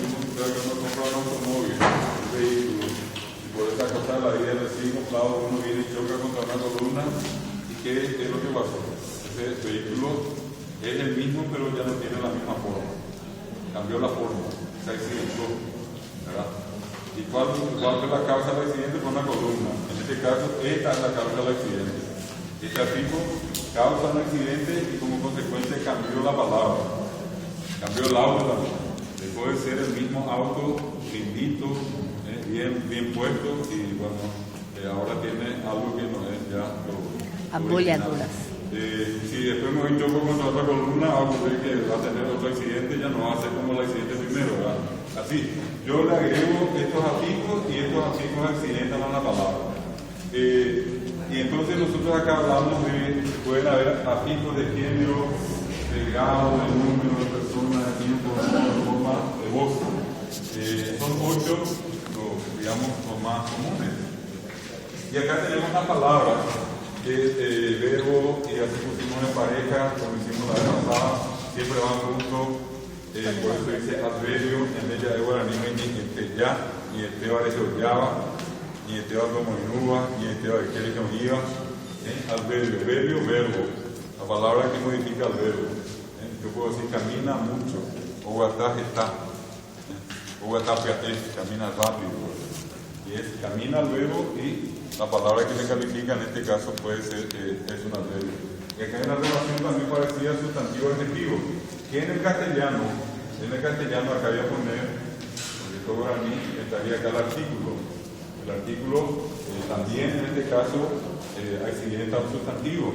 como si fuera que uno compra un automóvil, un vehículo, y por esa cosa de la vida recién comprado uno viene y choca contra una columna, ¿y qué es lo que pasó? Ese vehículo es el mismo, pero ya no tiene la misma forma, cambió la forma, se accidentó, ¿verdad? ¿Y cuál fue la causa del accidente? Fue una columna. En este caso, esta es la causa del accidente. Este tipo causa un accidente y como consecuencia cambió la palabra, cambió el auto también. Dejó de ser el mismo auto lindito, bien puesto, y bueno, ahora tiene algo que no es ya lo abolladuras. Si después me voy choco contra otra columna, va a ocurrir que va a tener otro accidente, ya no va a ser como el accidente primero, ¿verdad? Así, yo le agrego estos afijos y estos afijos accidentan a la palabra. Y entonces nosotros acá hablamos de, pueden haber afijos de género, de grado, de número, de personas, de tiempo, de forma, de voz. Son 8, digamos, los más comunes. Y acá tenemos una palabra que es verbo, y así pusimos en pareja, como hicimos la vez pasada, siempre van juntos. Por eso dice adverbio, en ella de guaraní, ni ya, ni esteba de georgiaba, ni esteba como inuba, ni esteba de que iba. Adverbio, verbio, verbo, la palabra que modifica el verbo. Yo puedo decir camina mucho, o guatá está, o guatá camina rápido. Y es camina el verbo y la palabra que le califica en este caso puede ser es un adverbio. Y acá hay una relación también parecida al sustantivo adjetivo, que en el castellano acá voy a poner, porque todo para mí estaría acá el artículo. El artículo también en este caso accidenta un sustantivo,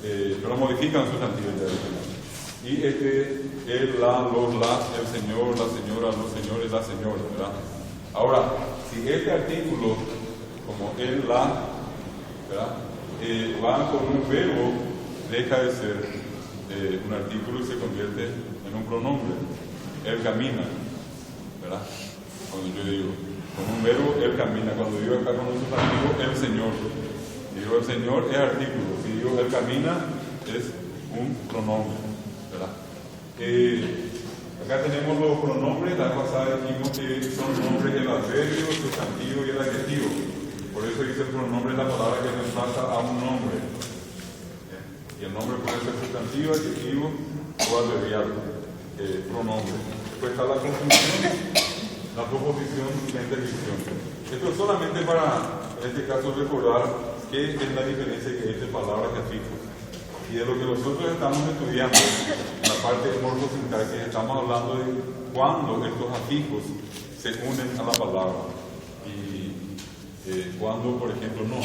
pero modifica un sustantivo ya. Y el, la, los, las, el señor, la señora, los señores, la señora, ¿verdad? Ahora, si este artículo, como el, la, ¿verdad? Va con un verbo, deja de ser un artículo y se convierte en un pronombre. Él camina, ¿verdad? Cuando yo digo, con un verbo, él camina. Cuando digo acá con un sustantivo, el Señor. Si digo el Señor, es artículo. Si digo él camina, es un pronombre, ¿verdad? Acá tenemos los pronombres. La vez pasada dijimos que son nombres el adverbio, el sustantivo y el adjetivo. Por eso dice el pronombre la palabra que nos pasa a un nombre. Y el nombre puede ser sustantivo, adjetivo o adverbial, pronombre. Después está la conjunción, la proposición y la interjección. Esto es solamente para, en este caso, recordar qué es la diferencia que hay entre palabras y afijos. Y de lo que nosotros estamos estudiando, en la parte de morfosintaxis, estamos hablando de cuándo estos afijos se unen a la palabra y cuándo, por ejemplo, no.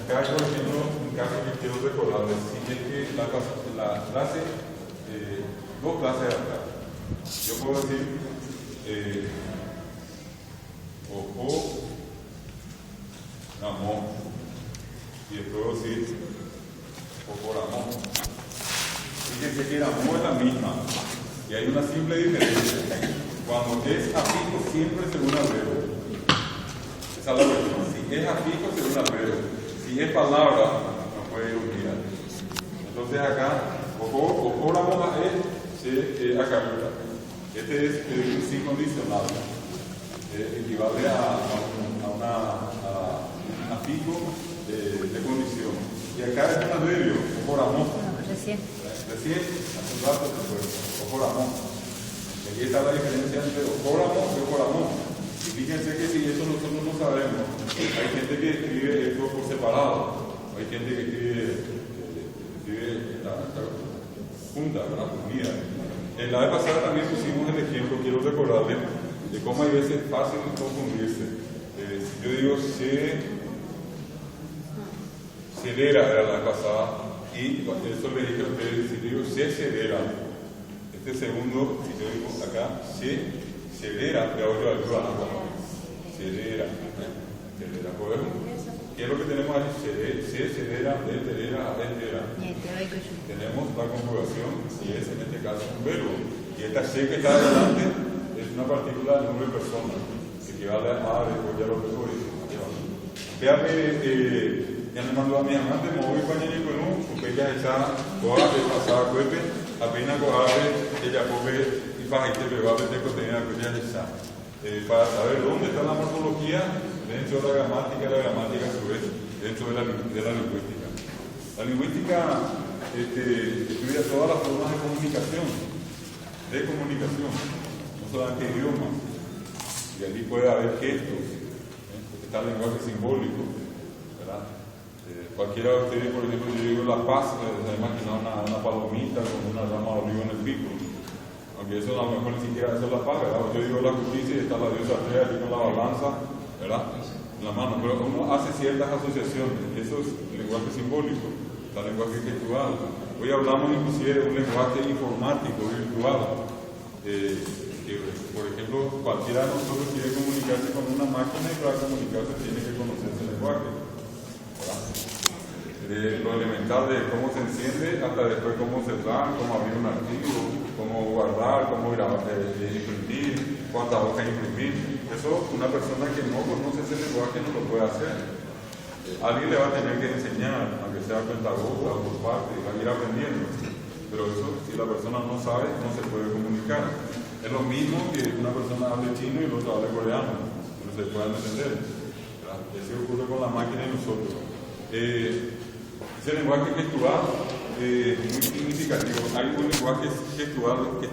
Acá, por ejemplo, un caso que quiero recordarles, si es que la clase, dos clases acá. Yo puedo decir ojo, ramón, y después puedo decir ojo, ramón. Fíjense que ramón es la misma, y hay una simple diferencia. Cuando es afijo, siempre se une al verbo. Esa es la verdad. Si es afijo, se une al verbo. Si es palabra, no puede ir unida. Entonces acá, ojo, ramón es acá. Este es un sí condicional, equivale a un afijo de condición. Y acá es un adverbio, ojo ramón. Recién, hace un rato después, ojo ramón. Y aquí está la diferencia entre ojo ramón y ojo ramón. Y fíjense que si eso nosotros no sabemos, hay gente que escribe esto por separado, hay gente que escribe la junta, la unida. En la vez pasada también pusimos el ejemplo, quiero recordarles, de cómo hay veces fácil confundirse. Si yo digo celera era la vez pasada, y eso le dije a ustedes, si digo celera, este segundo, si yo digo acá, celera, le hago ayuda a la palabra. Celera, ¿podemos? ¿Qué es lo que tenemos ahí? Celera, entera. Tenemos la conjugación, y es en este caso un verbo. Y esta C que está adelante es una partícula del nombre de persona, que equivale a después ya lo mejor. Vean, ya me mandó a mi amante, me voy para allá y bueno, porque ella está toda de pasada cuepe, apenas cojarle ella puede y bajarte que va a tener contenido para saber dónde está la morfología dentro de la gramática a su vez dentro de la lingüística. La lingüística estudia todas las formas de comunicación, no solamente idiomas, y allí puede haber gestos, está el lenguaje simbólico, ¿verdad? Cualquiera de ustedes, por ejemplo, yo digo la paz, se ha imaginado una palomita con una rama de olivo en el pico, aunque eso a lo mejor ni siquiera eso es la paz, ¿verdad? Yo digo la justicia y está la diosa Rea allí con la balanza, ¿verdad? En la mano, pero uno hace ciertas asociaciones, eso es lenguaje simbólico, está el lenguaje gestual. Hoy hablamos inclusive de un lenguaje informático, virtual, que, por ejemplo, cualquiera de nosotros quiere comunicarse con una máquina y para comunicarse tiene que conocer ese lenguaje, ¿verdad? De lo elemental de cómo se enciende hasta después cómo cerrar, cómo abrir un archivo, cómo guardar, cómo grabar, imprimir, cuántas hojas imprimir. Eso una persona que no conoce ese lenguaje no lo puede hacer. Alguien le va a tener que enseñar, aunque sea cuentagotas o por parte, y va a ir aprendiendo. Pero eso, si la persona no sabe, no se puede comunicar. Es lo mismo que una persona hable chino y el otro hable coreano, no se puedan entender. Eso ocurre con la máquina y nosotros. Ese lenguaje gestual es muy significativo. Hay un lenguaje gestual que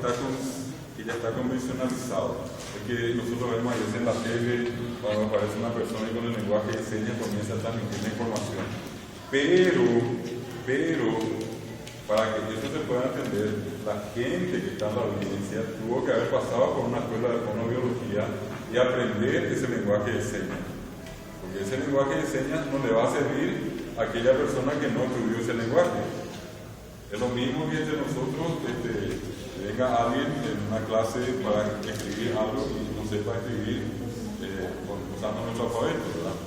ya está convencionalizado. Es que nosotros vemos a veces en la tele, cuando aparece una persona y con el lenguaje de señas comienza a transmitir la información. Pero, para que eso se pueda entender, la gente que está en la audiencia tuvo que haber pasado por una escuela de fonobiología y aprender ese lenguaje de señas. Porque ese lenguaje de señas no le va a servir a aquella persona que no estudió ese lenguaje. Es lo mismo que entre nosotros venga alguien en una clase para escribir algo y no sepa escribir usando nuestro alfabeto, ¿verdad?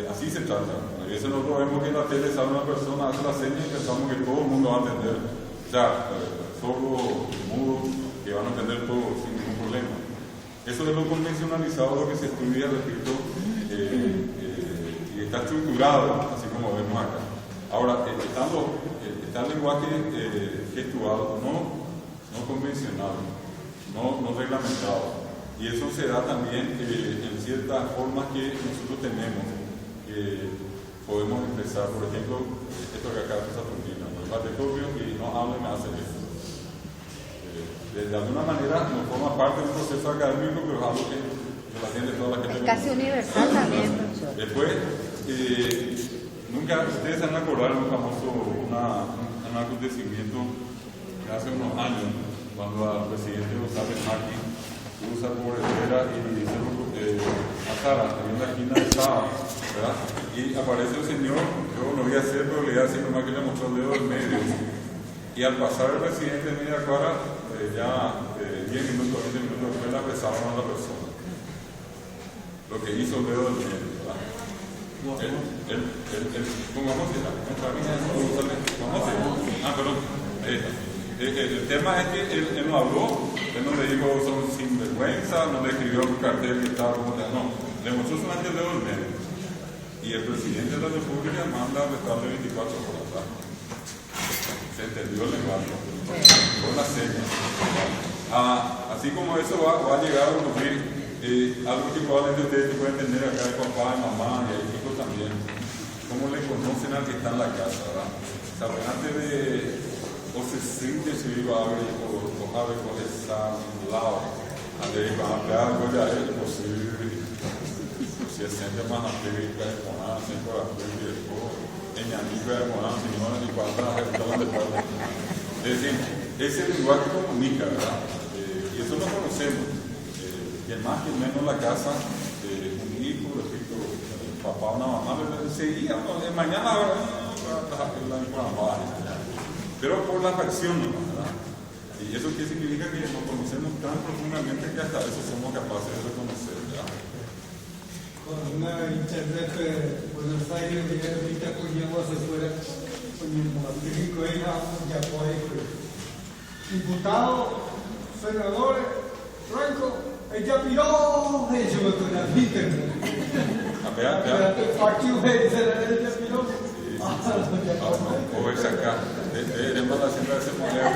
Así se trata. A veces nosotros vemos que en la tele sale una persona, hace la seña y pensamos que todo el mundo va a entender. Ya, sordo, mudo, que van a entender todo sin ningún problema. Eso es lo convencionalizado, lo que se estudia, repito, y está estructurado, así como vemos acá. Ahora, está el lenguaje gestual no convencional, no reglamentado. Y eso se da también en ciertas formas que nosotros tenemos, que podemos expresar. Por ejemplo, esto que acá es Saturnina, ¿no? El propio y no hable, me hace eso. De alguna manera no forma parte de un proceso académico, pero es algo que la gente, toda la gente... Es casi universal también, profesor. Después, nunca ustedes se han acordado de un famoso un acontecimiento de hace unos años, cuando al presidente González Martín usa por Herrera y a Sara, en la esquina de Sara, ¿verdad? Y aparece el señor, yo no voy a hacer, pero le voy a decir nomás que le mostró el dedo del medio. Y al pasar el presidente de media cuadra, ya 10 minutos, 20 minutos después le apresaron a la persona. Lo que hizo el dedo del medio, ¿verdad? Pongamos perdón. El tema es que él no habló, él no le dijo son sinvergüenza, no le escribió un cartel que estaba como no, le mostró solamente el dedo del medio. Y el presidente de la República manda a arrestarle 24 horas, ¿verdad? Se entendió el lenguaje, con la seña. Así como eso va a llegar a ocurrir, algo que probablemente ustedes pueden entender acá de papá y mamá y hay hijos también, cómo le conocen al que está en la casa, ¿verdad? O sea, antes de o se siente se iba a ver o sabe con esa lado, antes de ampliar algo ya es posible, se siente más amplio que con la sempre a frente del juego, en la nivel con la señora y cuando la gente de parte. Es decir, ese lenguaje comunica, ¿verdad? Y eso lo conocemos. Y el más que menos la casa, un hijo, repito, el papá o una mamá, seguía, mañana la información. Pero por la facción, ¿verdad? Y eso qué significa que nos conocemos tan profundamente que hasta eso somos capaces de reconocer, ¿verdad? Con una internet de Buenos Aires, que ahorita cogíamos afuera, con el México, ya puede. Diputado, senadores, Franco, ella piró, eso me con la internet. El partido de ella piró. O es acá, es para la siembra de ese modelo.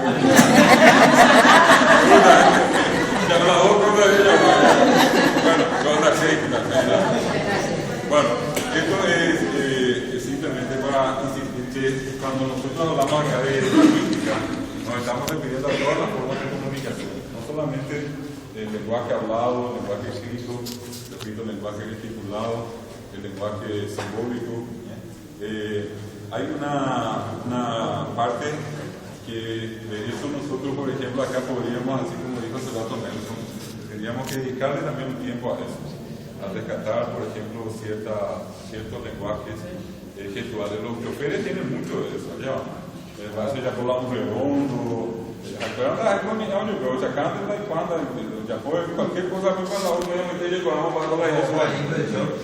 solamente el lenguaje hablado, el lenguaje escrito, repito, el lenguaje gesticulado, el lenguaje simbólico. Hay una parte que de eso nosotros, por ejemplo, acá podríamos, así como dijo hace rato Nelson, tendríamos que dedicarle también un tiempo a eso, a rescatar, por ejemplo, ciertos lenguajes gestuales. Los choferes tienen mucho de eso, allá. Parece ya por la un redondo, acuerdan con mi audio, pero ya cantan la cuando ya puede cualquier cosa que para la otra me tiene con la para la eso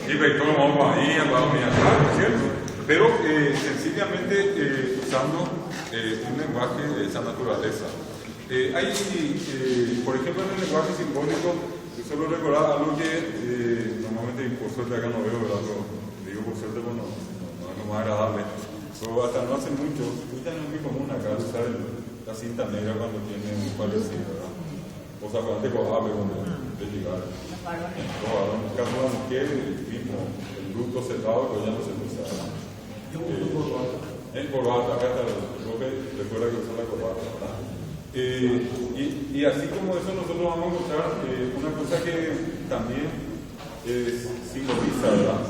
y vector vamos ahí a la mía, ¿cierto? Pero sencillamente usando un lenguaje de esa naturaleza. Hay, por ejemplo, en el lenguaje simbólico, yo solo recordar algo que normalmente por suerte acá no veo, ¿verdad? Pero digo por suerte, bueno, no es lo más agradable. Pero hasta no hace mucho, ya no es muy común acá usar la cinta negra cuando tiene un parecido, ¿verdad? O sea, cuando te cojabe de llegar. Los varones. En el caso de la mujer, el mismo, el bruto cerrado, pero ya no se usa. En corbata, acá está lo que recuerda que usa la corbata, ¿verdad? Y así como eso nosotros vamos a encontrar una cosa que también simboliza, ¿verdad?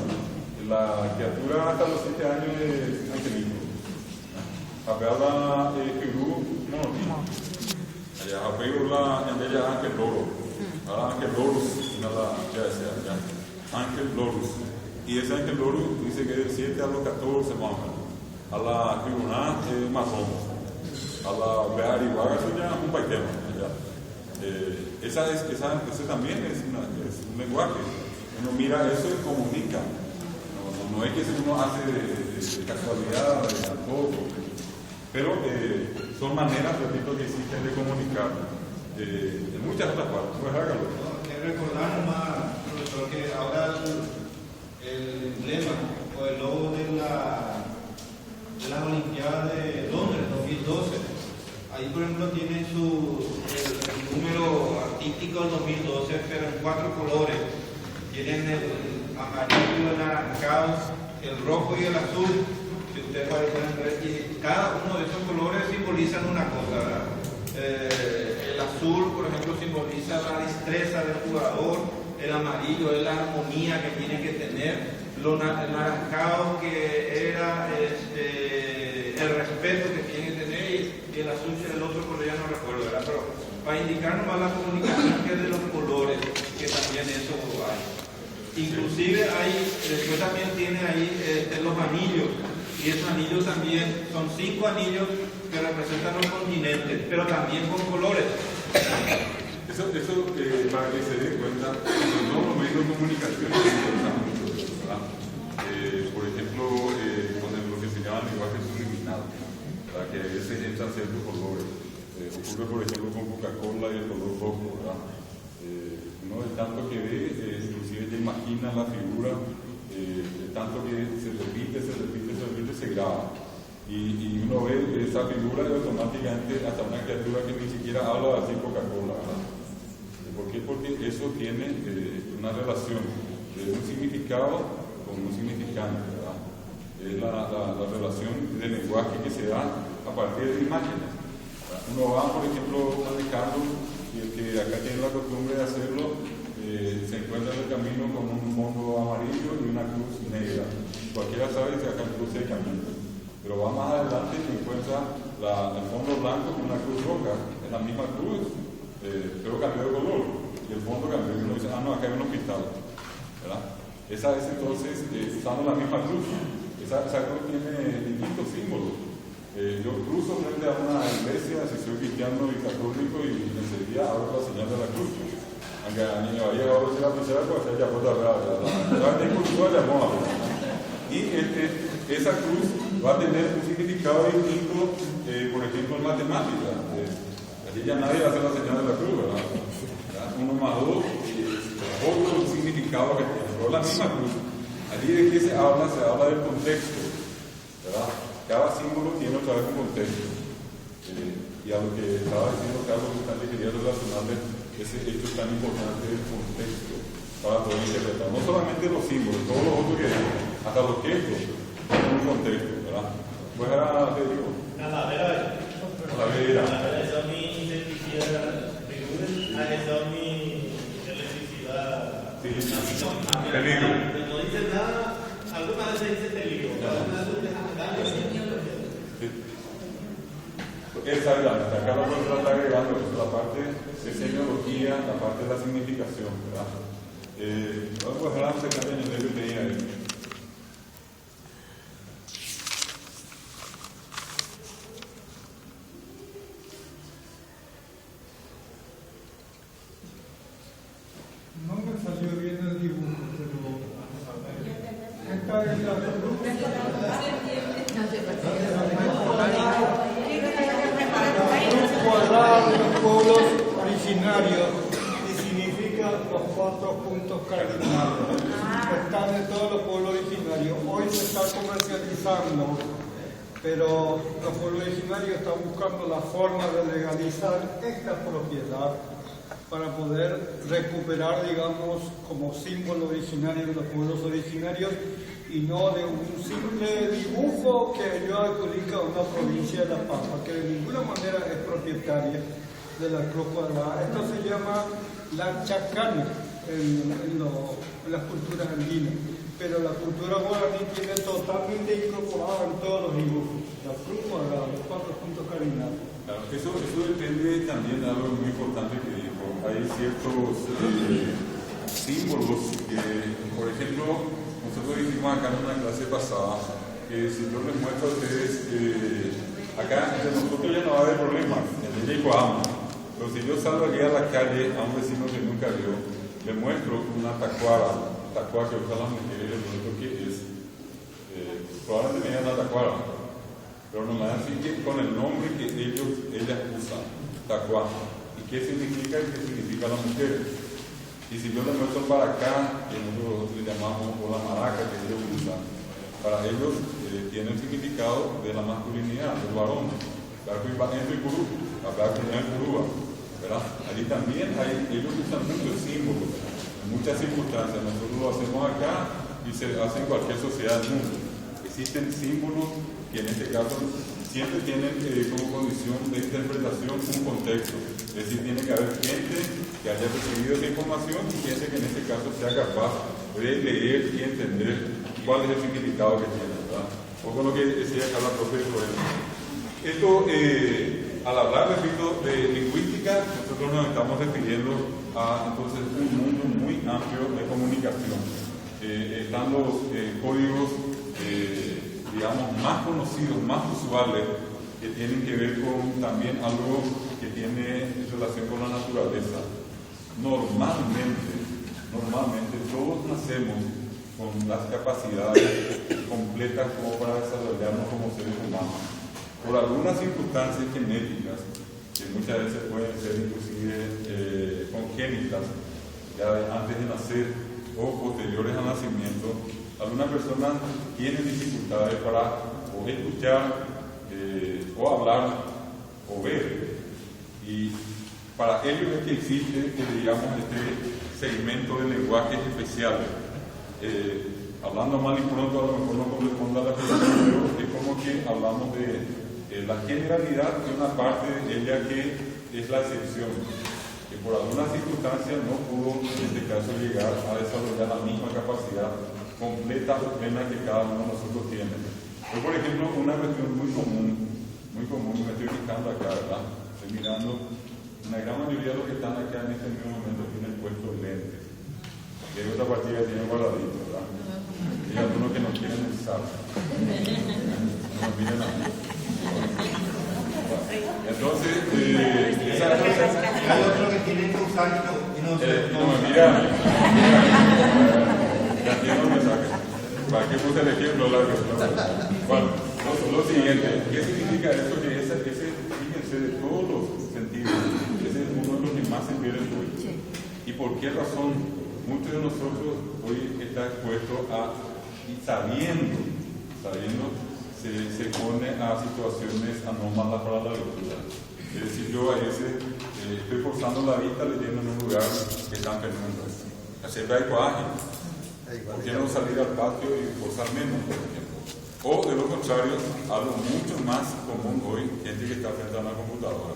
La criatura hasta los 7 años es angelito. Habla Perú, no, allá habla en ella ángel loro. Ahora ángel lorus, ya decía, ya. Ángel lorus. Y ese ángel lorus dice que de 7 a los 14 más o menos. A la tribunal masón. A la Bearihuaga eso ya es un paitema. Ese también es un lenguaje. Uno mira eso y comunica. No es que uno hace de casualidad, de tampoco. Pero son maneras, repito, que existen de comunicar. En muchas otras partes. Pues hágalo. Recordar nomás, profesor, que ahora el emblema o el logo de las Olimpiadas de Londres 2012, ahí por ejemplo tiene el número artístico del 2012, pero en 4 colores. Tienen el amarillo, el anaranjado, el rojo y el azul. Si ustedes pueden ver, y cada uno de esos colores simbolizan una cosa, ¿verdad? El azul, por ejemplo, simboliza la destreza del jugador. El amarillo es la armonía que tiene que tener. El naranjado que era el respeto que tiene que tener, y el azul es el otro color, ya no recuerdo, ¿verdad? Pero para indicar nomás la comunicación que es de los colores, que también eso hay. Inclusive después también tiene ahí los anillos, y esos anillos también son 5 anillos que representan los continentes, pero también con colores. Eso para que se den cuenta, todos los medios de comunicación se usan mucho, ¿verdad? Por ejemplo, con lo que se llama lenguaje subliminal, ¿verdad? Que a veces entran ciertos colores. Ocurre, por ejemplo, con Coca-Cola y el color rojo, ¿verdad? Uno de tanto que ve, inclusive ya imagina la figura, de tanto que se repite, se graba. Y uno ve esa figura y automáticamente hasta una criatura que ni siquiera habla así Coca-Cola, ¿verdad? ¿Por qué? Porque eso tiene una relación de un significado con un significante, ¿verdad? Es la relación del lenguaje que se da a partir de imágenes. Uno va, por ejemplo, manejando, y el que acá tiene la costumbre de hacerlo, se encuentra en el camino con un fondo amarillo y una cruz negra. Cualquiera sabe que acá cruza el camino. Pero va más adelante y encuentra el fondo blanco con una cruz roja, es la misma cruz, pero cambió de color. Y el fondo cambió. Y uno dice, no, acá hay un hospital, ¿verdad? Esa es entonces, usando la misma cruz. Esa cruz tiene distintos símbolos. Yo cruzo frente a una iglesia, si soy cristiano y católico, y enseguida abro la señal de la cruz. Aunque a niño ahí ahora se la tercera, pues ella puede hablar, y esa cruz va a tener un significado distinto, por ejemplo, en matemáticas. Allí ya nadie hace la señal de la cruz, ¿verdad? 1 más 2, otro significado que tiene, pero la misma cruz. Allí de qué se habla del contexto, ¿verdad? Cada símbolo tiene otra vez un contexto. Y a lo que estaba diciendo Carlos, que quería relacionarle ese hecho tan importante del contexto para poder interpretar. No solamente los símbolos, todos los otros que hasta los gestos tienen un contexto, ¿verdad? Pues ahora te digo. La vera. La vera. Esa es mi identidad. son mi electricidad. Sí. Peligro. No dice nada, algunas veces dice peligro. Exactamente, acá la profesora está agregando la parte de semiología, la parte de la significación, ¿verdad? Vamos a dejar la sección en el que tenía ahí. No me salió bien el dibujo, pero esta es la cuadrada de los pueblos originarios y significa los 4 puntos cardinales. Están de todos los pueblos originarios. Hoy se está comercializando, pero los pueblos originarios están buscando la forma de legalizar esta propiedad para poder recuperar, digamos, como símbolo originario de los pueblos originarios y no de un simple dibujo que ellos adjudican a una provincia de La Pampa, que de ninguna manera es propietaria de la Cruz Cuadrada. Esto se llama la chacana en las culturas andinas, pero la cultura guaraní tiene totalmente incorporada en todos los dibujos la Cruz Cuadrada, los 4 puntos cardinales. Claro, eso depende también de algo muy importante que dijo. Hay ciertos símbolos que, por ejemplo, nosotros dijimos acá en una clase pasada que si yo les muestro a ustedes, acá entre nosotros ya no va a haber problemas, en el Yecoamo, pero si yo salgo aquí a la calle a un vecino que nunca vio, le muestro una tacuara que usan las mujeres, le muestro que es, probablemente me digan una tacuara, pero no me dan así que con el nombre que ellas usan, tacuá. ¿Y qué significa? ¿Qué significa las mujeres? Y si yo le muestro para acá, que nosotros le llamamos o la maraca que ellos usan, para ellos tiene el significado de la masculinidad, del varón. ¿Verdad? Allí también ellos usan muchos símbolos, en muchas circunstancias. Nosotros lo hacemos acá y se hace en cualquier sociedad del mundo. Existen símbolos que en este caso siempre tienen como condición de interpretación un contexto. Es decir, tiene que haber gente que haya recibido esa información y gente que en este caso sea capaz de leer y entender cuál es el significado que tiene, ¿verdad? O con lo que decía acá la profe Joel. Esto, al hablar, repito, de lingüística, nosotros nos estamos refiriendo a entonces un mundo muy amplio de comunicación. Están los códigos digamos, más conocidos, más usuales, que tienen que ver con también algo que tiene relación con la naturaleza. Normalmente todos nacemos con las capacidades completas como para desarrollarnos como seres humanos. Por algunas circunstancias genéticas, que muchas veces pueden ser inclusive congénitas, ya antes de nacer o posteriores al nacimiento, algunas personas tienen dificultades para o escuchar, o hablar, o ver. Y para ello es que existe, digamos, este segmento de lenguajes especiales. Hablando mal y pronto, a lo mejor no corresponde a la pregunta, pero es como que hablamos de la generalidad de una parte de ella que es la excepción, que por algunas circunstancias no pudo, en este caso, llegar a desarrollar la misma capacidad completa o plena que cada uno de nosotros tiene. Yo, por ejemplo, una cuestión muy común, me estoy fijando acá, ¿verdad? Estoy mirando, una gran mayoría de los que están acá en este mismo momento tienen puestos lentes. Y hay otra partida que tiene guardadito, ¿verdad? Y hay algunos que no quieren usar. No miren a mí. Entonces, esa cosa. Hay otros que tienen que usar y no me miran. Ya tiene un mensaje. ¿Para qué puse el ejemplo largo? Bueno, lo siguiente, ¿qué significa esto? Que fíjense, de todos los sentidos, ese es uno de los que más se pierden hoy. ¿Y por qué razón? Muchos de nosotros hoy está expuesto a, y sabiendo, se pone a situaciones anómalas para la lectura. Es decir, yo a veces estoy forzando la vista leyendo en un lugar que están penumbras. Siempre hay coaje. ¿Por qué no salir al patio y forzar menos, por ejemplo? O de lo contrario, algo mucho más común hoy, gente que está frente a una computadora.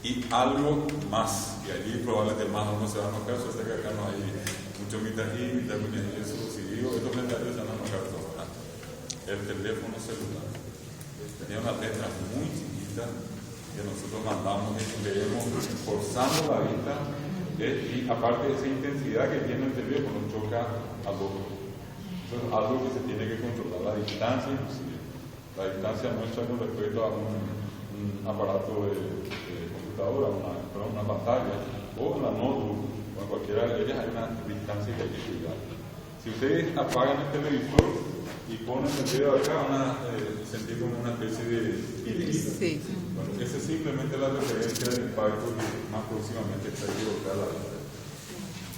y algo más, y allí probablemente más uno se va a enojar, yo sé que acá no hay mucho mitají, eso, si digo, estos comentarios se van a enojar todos, ¿verdad? El teléfono celular tenía una letra muy chiquita que nosotros mandamos y leemos forzando la vista, y aparte de esa intensidad que tiene el teléfono, choca al otro. Eso es algo que se tiene que controlar, la distancia inclusive. La distancia nuestra con respecto a un aparato de computadora, una pantalla, o la notebook, o en cualquiera de ellas hay una distancia que hay que cuidar. Si ustedes apagan el televisor y ponen el dedo acá, van a sentir como una especie de hilito. Sí. Bueno, esa es simplemente la referencia del impacto que más próximamente está equivocada la vista.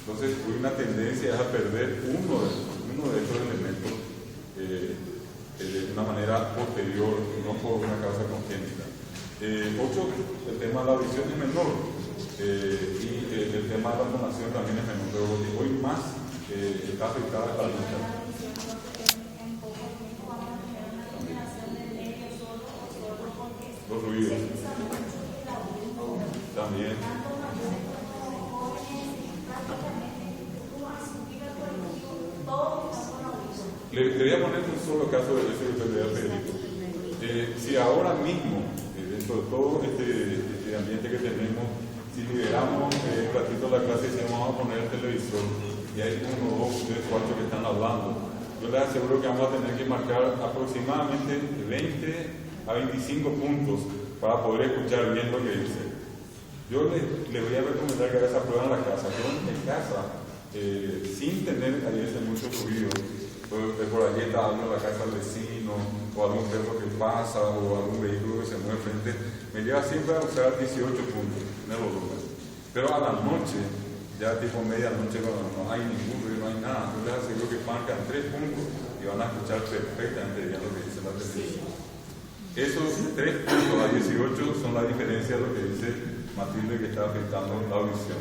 Entonces, hay una tendencia a perder uno de estos elementos de una manera posterior, no por una causa congénita. 8, el tema de la audición es menor, y el tema de la fonación también es menor, pero hoy más está afectada la vista. Los ruidos también. Le voy a poner un solo caso de eso que usted le da, Federico. Si ahora mismo, dentro de todo este ambiente que tenemos, si liberamos un ratito la clase y decimos vamos a poner el televisor y hay 1, 2, 3, 4 que están hablando, yo les aseguro que vamos a tener que marcar aproximadamente 20 a 25 puntos para poder escuchar bien lo que dice. Yo les voy a recomendar que hagan esa prueba en la casa. Yo en casa, sin tener a veces mucho ruido, por allí está algo en la casa del vecino, o algún perro que pasa, o algún vehículo que se mueve frente, me lleva siempre a usar 18 puntos en el volumen. Pero a la noche, ya tipo medianoche, cuando no hay ningún ruido, no hay nada, yo les aseguro que marcan 3 puntos y van a escuchar perfectamente bien lo que dice la televisión. Esos 3 puntos a 18 son la diferencia de lo que dice Matilde, que está afectando la audición.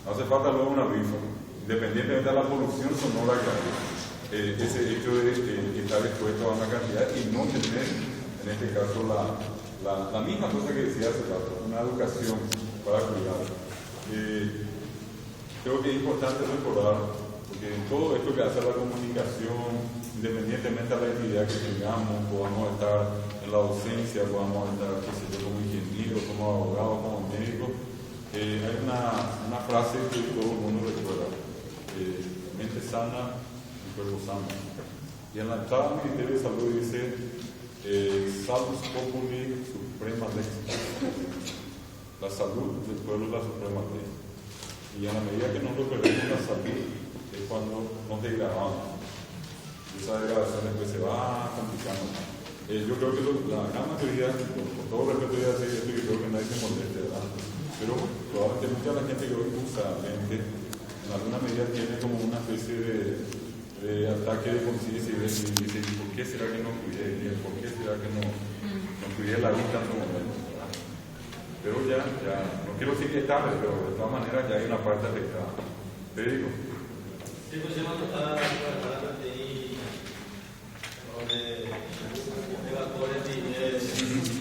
No hace falta luego un aviso, independientemente de la polución sonora que hay. Ese hecho de estar expuesto a una cantidad y no tener, en este caso, la misma cosa que decía hace rato, una educación para cuidar. Creo que es importante recordar, porque en todo esto que hace la comunicación, independientemente de la actividad que tengamos, podamos estar en la docencia, podamos estar, qué sé yo, como ingeniero, como abogado, como médico, hay una frase que todo el mundo recuerda: mente sana, cuerpo sano. Y en la entrada del Ministerio de Salud dice salus populi suprema lex. La salud del pueblo es la suprema ley. Y a la medida que nosotros perdemos la salud es cuando nos degradamos. Esa degradación después se va complicando. Yo creo que la gran mayoría, por todo respeto voy a decir esto, y creo que nadie se moleste, ¿verdad? Pero probablemente mucha de la gente que hoy usa lente en alguna medida tiene como una especie de ataque de conciencia y dice, ¿por qué será que no cuidé bien? ¿Por qué será que no cuidé la vista en su momento? Pero ya, no quiero decir que es tarde, pero de todas maneras ya hay una parte afectada. Te digo. Sí, pues yo me estaba preparando ahí, donde evacuar y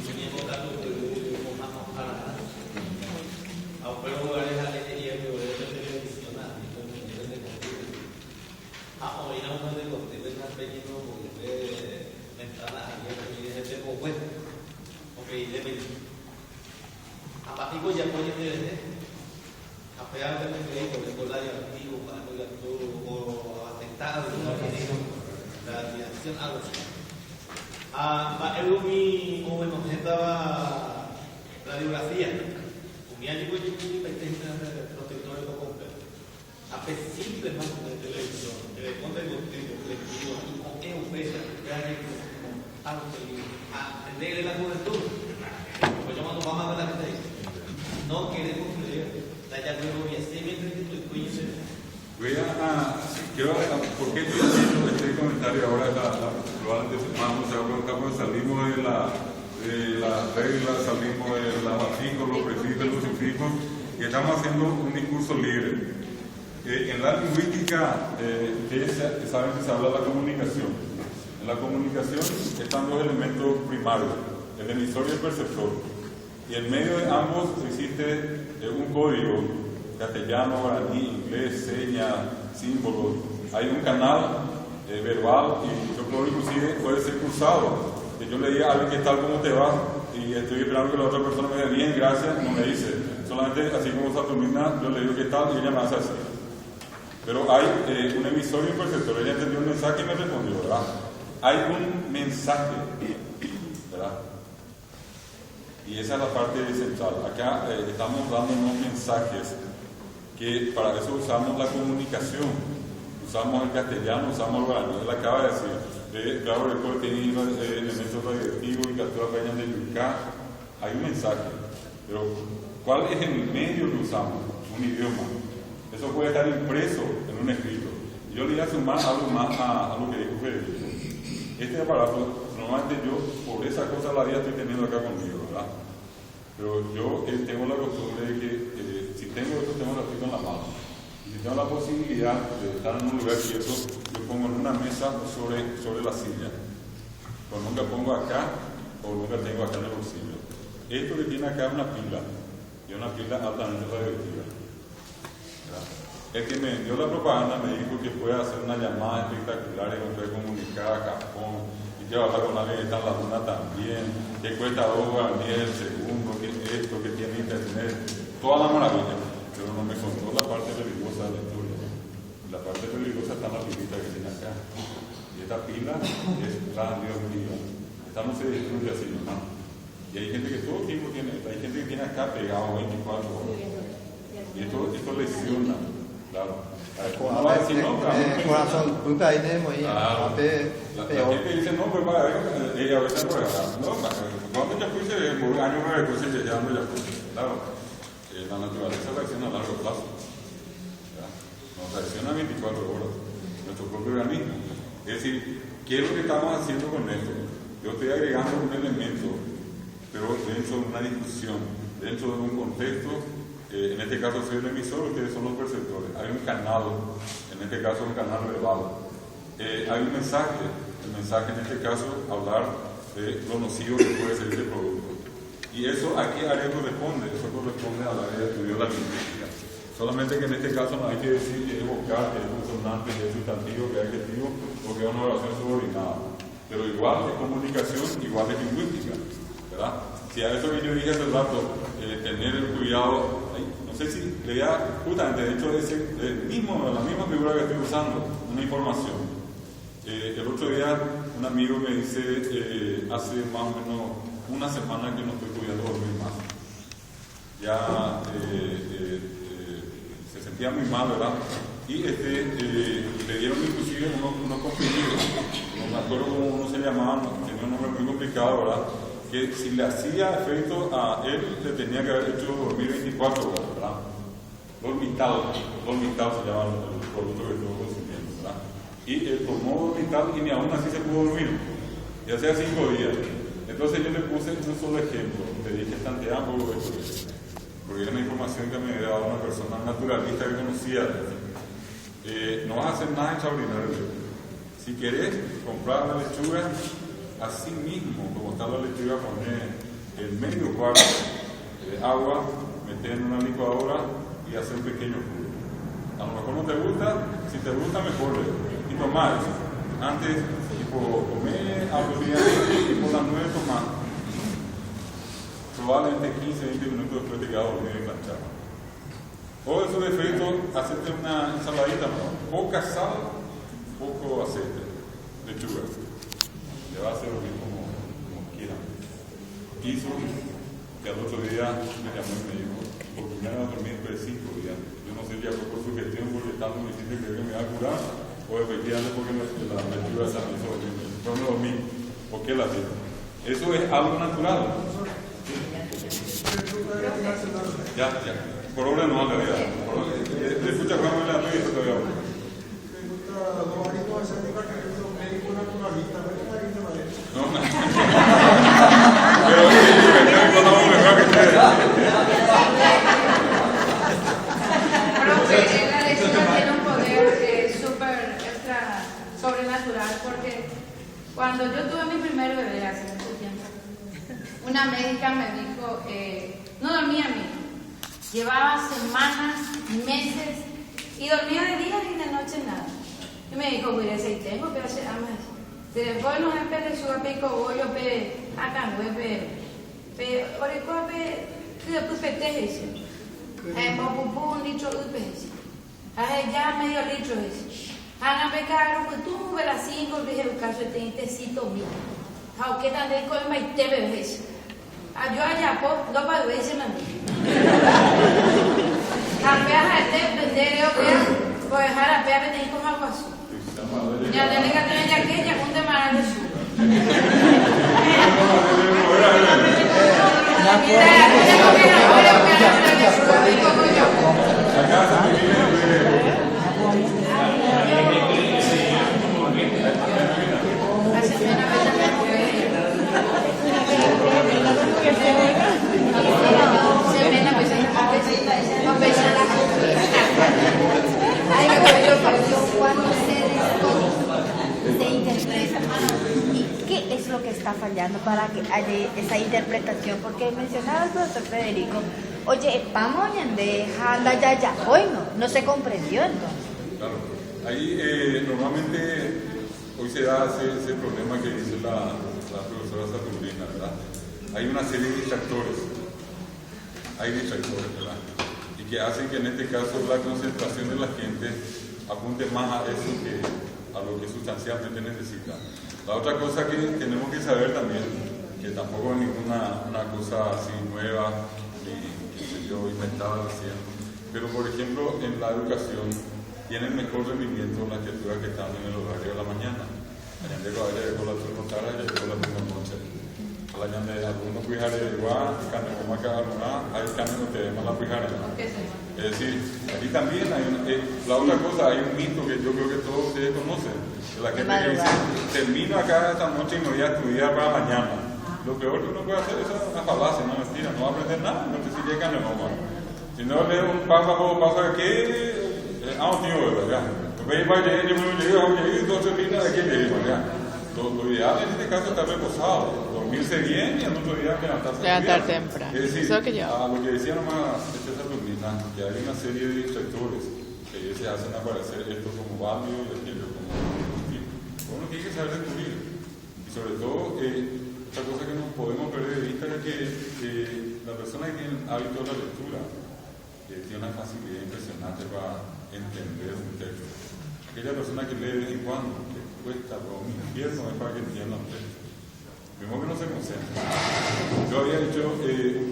teníamos tanto que más para aunque luego lugares a lechería que voy a hacer televisión hoy no me digo, te ves más pequeño porque ves ventanas abiertas y dices, te puedo ok, debe apático ya puede ser a pegar de vehículo, de colar y activo para que o afectado la dirección algo así. Mi bueno, estaba radiografía. Mi año yo tuve protectores de compra. A veces simple más de televisión, que le conté contigo, que le digo, y con qué ofrece, que hay algo que atender la cobertura. Pues yo mando mamá de la gente ahí. No queremos creer, la ya luego y así mientras que estoy cuídense. ¿Por qué estoy haciendo este comentario ahora? Probablemente cuando salimos de la regla, salimos de la matrícula, los prefijos, los sufijos, y estamos haciendo un discurso libre. En la lingüística, saben que se habla de la comunicación. En la comunicación están dos elementos primarios, el emisor y el perceptor. y en medio de ambos existe un código, castellano, guaraní, inglés, señas, símbolos. Hay un canal verbal y yo creo que inclusive puede ser cruzado. Que yo le diga a alguien, ¿qué tal, cómo te va? Y estoy esperando que la otra persona me diga, bien, gracias, no me dice. Solamente así como Saturnina, yo le digo, ¿qué tal? Y ella me hace así. Pero hay un emisor y un perceptor. Ella entendió el mensaje y me respondió, ¿verdad? Hay un mensaje, ¿verdad? Y esa es la parte central. Acá estamos dando unos mensajes que para eso usamos la comunicación. Usamos el castellano, usamos el guaraní. Él acaba de decir, claro, después tiene elementos radioactivos y captura peñas de Yucá. Hay un mensaje. Pero, ¿cuál es el medio que usamos? Un idioma. Eso puede estar impreso en un escrito. Yo le voy a sumar algo más a lo que dijo Federico. Este aparato, normalmente yo, por esa cosa la vida estoy teniendo acá conmigo, ¿verdad? Pero yo tengo la costumbre de que si tengo esto, tengo ratito en la mano. Y si tengo la posibilidad de estar en un lugar quieto, yo pongo en una mesa sobre la silla. O nunca pongo acá, o nunca tengo acá en el bolsillo. Esto que tiene acá es una pila, y una pila altamente radioactiva. El que me dio la propaganda me dijo que puede hacer una llamada espectacular y me puede comunicar a Japón y que hablar con alguien que está en la luna también, que cuesta 2 guaraníes el segundo, que esto, que tiene internet, toda la maravilla. Pero no me contó la parte peligrosa de la historia. La parte peligrosa está en la pilita que tiene acá. Y esta pila es radioactiva. Esta no se destruye así nomás. Y hay gente que todo el tiempo tiene, hay gente que tiene acá pegado 24 horas. Y esto lesiona. Claro. Corazón, puta, ahí tenemos ahí. Claro. La gente dice, no, pues para ella a veces por acá. No, cuando ya fuiste, años 9 cosas ya ando ya fuiste. Claro. La naturaleza reacciona a largo plazo. Nos reacciona 24 horas. Nuestro propio organismo. Es decir, ¿qué es lo que estamos haciendo con esto? Yo estoy agregando un elemento, pero dentro de una discusión, dentro de un contexto. En este caso soy el emisor, ustedes son los perceptores. Hay un canal, en este caso un canal verbal. Hay un mensaje, el mensaje en este caso hablar de lo nocivo que puede ser este producto. Y eso, ¿a qué área corresponde? Eso corresponde al área de estudio de la lingüística. Solamente que en este caso no hay que decir que es vocal, que es consonante, que es sustantivo, que es adjetivo o que es una oración subordinada. Pero igual es comunicación, igual es lingüística, ¿verdad? Si a eso que yo dije hace rato, tener el cuidado, no sé si leía justamente, de hecho, la misma figura que estoy usando, una información. El otro día un amigo me dice, hace más o menos una semana que no estoy pudiendo dormir más. Ya se sentía muy mal, ¿verdad? Y le dieron inclusive unos comprimidos. No me acuerdo cómo uno se llamaba, tenía un nombre muy complicado, ¿verdad? Que si le hacía efecto a él, le tenía que haber hecho dormir 24 horas, ¿verdad? Dormital se llama el producto que estuvo consumiendo, ¿verdad? Y tomó dormital y ni aún así se pudo dormir, ya sea 5 días. Entonces yo le puse un solo ejemplo, le dije tanteando esto, porque era una información que me había dado una persona naturalista que conocía. No vas a hacer nada extraordinario. Si querés comprar una lechuga, así mismo, como está la lechuga, poner el medio cuarto de agua, meter en una licuadora y hacer un pequeño jugo. A lo mejor no te gusta, si te gusta mejor y tomar eso. Antes, tipo, comer algo diariamente y por las 9 tomar. Probablemente 15-20 minutos después te queda dormido y planchado. O esos efectos, hacerte una ensaladita, poca sal, poco aceite, lechuga. Le va a hacer lo mismo como quieran. Hizo que al otro día me llamó y me dijo, por primera vez dormí después de 5 días. Yo no sé si fue por su gestión, porque tanto me hiciste creer que me iba a curar, o efectivamente porque la lechuga se me hizo dormir. No me dormí. ¿Por qué la hacía? Eso es algo natural. Ya. Por obra no, en realidad. ¿Le escucha cuando le hablé y esto todavía? No, pero no mejor que ustedes. Profe, la lectura tiene un poder súper extra sobrenatural, porque cuando yo tuve mi primer bebé hace mucho tiempo, una médica me dijo dijo, no dormía bien. Llevaba semanas, meses, y dormía de día y de noche nada. Y me dijo, mire, si tengo que hacer amas. Después nos empecé su pico bollo, acá, orico, después peteje. Un litro de peso. Ya medio litro es. Ana pecar, pues tú verás 5 veces el caso de tecito mío. Aunque también con más te bebes. Yo allá, pues, 2 veces me a vender, pues dejar a pear, me con algo así. Ya tenés que tener ya que ya un tema de su. se interpreta y qué es lo que está fallando para que haya esa interpretación, porque mencionaba el profesor Federico, oye, vamos ya, hoy no se comprendió entonces. Claro, ahí normalmente hoy se da ese problema que dice la profesora Saturnina, ¿verdad? Hay una serie de distractores, ¿verdad? Y que hacen que en este caso la concentración de la gente apunte más a eso que a lo que sustancialmente necesita. La otra cosa que tenemos que saber también, que tampoco es ninguna una cosa así nueva, ni qué sé yo, inventada recién, pero por ejemplo en la educación tienen mejor rendimiento las criaturas que están en el horario de la mañana. Allá con la turnotada y con la noche. Algunos cuidares igual, carne como acá, hay carne no te más la cuijare. Es decir, aquí también hay la otra cosa, hay un mito que yo creo que todos ustedes conocen. De la gente que dice, termino acá esta noche y me voy a estudiar para mañana. Lo peor que uno puede hacer es una falacia, no mentira, no va a aprender nada, no te sigue carne no más. Si no leo un paso aquí, un tío, ¿verdad? Entonces, yo lo ideal en este caso es estar reposado, dormirse bien y al otro día levantarse temprano. Es decir, Eso que yo. a lo que decía nomás esta turbina, que hay una serie de distractores que se hacen aparecer esto como válido y aquello como positivo. Uno tiene que saber descubrir. Y sobre todo, otra cosa que no podemos perder de vista es que la persona que tiene el hábito de la lectura tiene una facilidad impresionante para entender un texto. Aquella persona que lee de vez en cuando, que cuesta, pero un infierno es para que entienda un texto. Primero que no se concentra. Yo había hecho un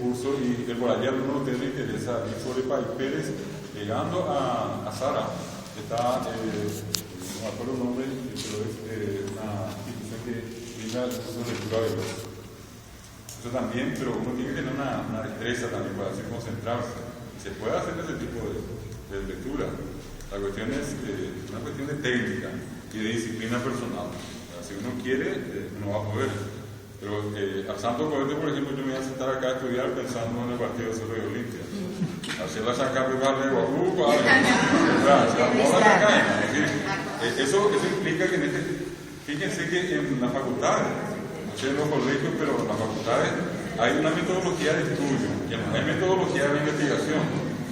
curso y por allá no tiene interés sobre Pai Pérez, llegando a Sara, que está, no me acuerdo el nombre, pero es una institución que brinda el curso de lectura de los. Eso también, pero uno tiene que tener una destreza también para así concentrarse. Se puede hacer ese tipo de lectura. La cuestión es una cuestión de técnica y de disciplina personal. Si uno quiere, no va a poder. Pero al Santo Cohete, por ejemplo, yo me voy a sentar acá a estudiar pensando en el partido de Cerro de Olimpia. Hacer la sacar de Barrio de Guajú, eso implica que fíjense que en las facultades, no sé en los colegios, pero en las facultades hay una metodología de estudio, hay metodología de investigación,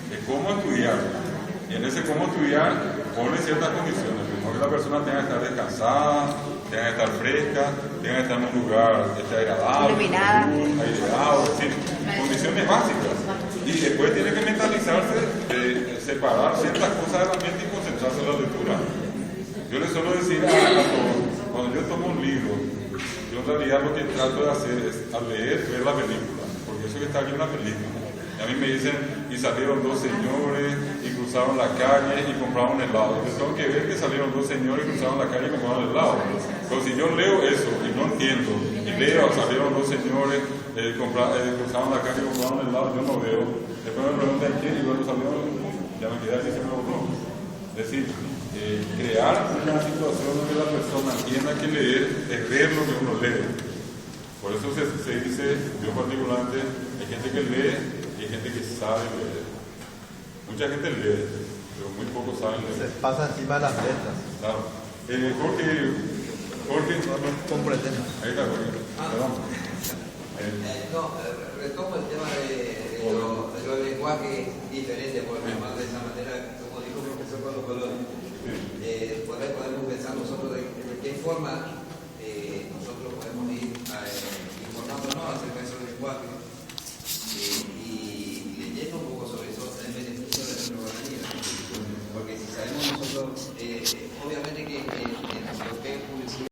de cómo estudiar. Y en ese cómo estudiar pone ciertas condiciones. Primero que la persona tenga que estar descansada, tenga que estar fresca, tenga que estar en un lugar agradable, iluminada, aireado, es decir, condiciones básicas. Y después tiene que mentalizarse de separar ciertas cosas de la mente y concentrarse en la lectura. Yo les suelo decir a todos, cuando yo tomo un libro, yo en realidad lo que trato de hacer es al leer, ver la película, porque eso que está aquí es una película. Y a mí me dicen, y salieron 2 señores, y cruzaron la calle y compraron helado. Yo tengo que ver que salieron 2 señores y cruzaron la calle y compraron helado. Pero si yo leo eso y no entiendo, y leo, salieron 2 señores, cruzaron la calle y compraron helado, yo no veo. Después me preguntan quién, y cuando salieron, ya me quedé así, se me borró. Es decir, crear una situación donde la persona entienda que leer es ver lo que uno lee. Por eso se dice, yo particularmente, hay gente que lee y hay gente que sabe leer. Mucha gente lee, pero muy pocos saben leer. Se pasa encima de las letras. Claro. Jorge, No comprendemos. ahí está Jorge. Perdón. Retomo el tema de los lenguajes diferentes, por llamar de esa manera, como dijo el profesor Pablo Colón. Por ahí podemos pensar nosotros de qué forma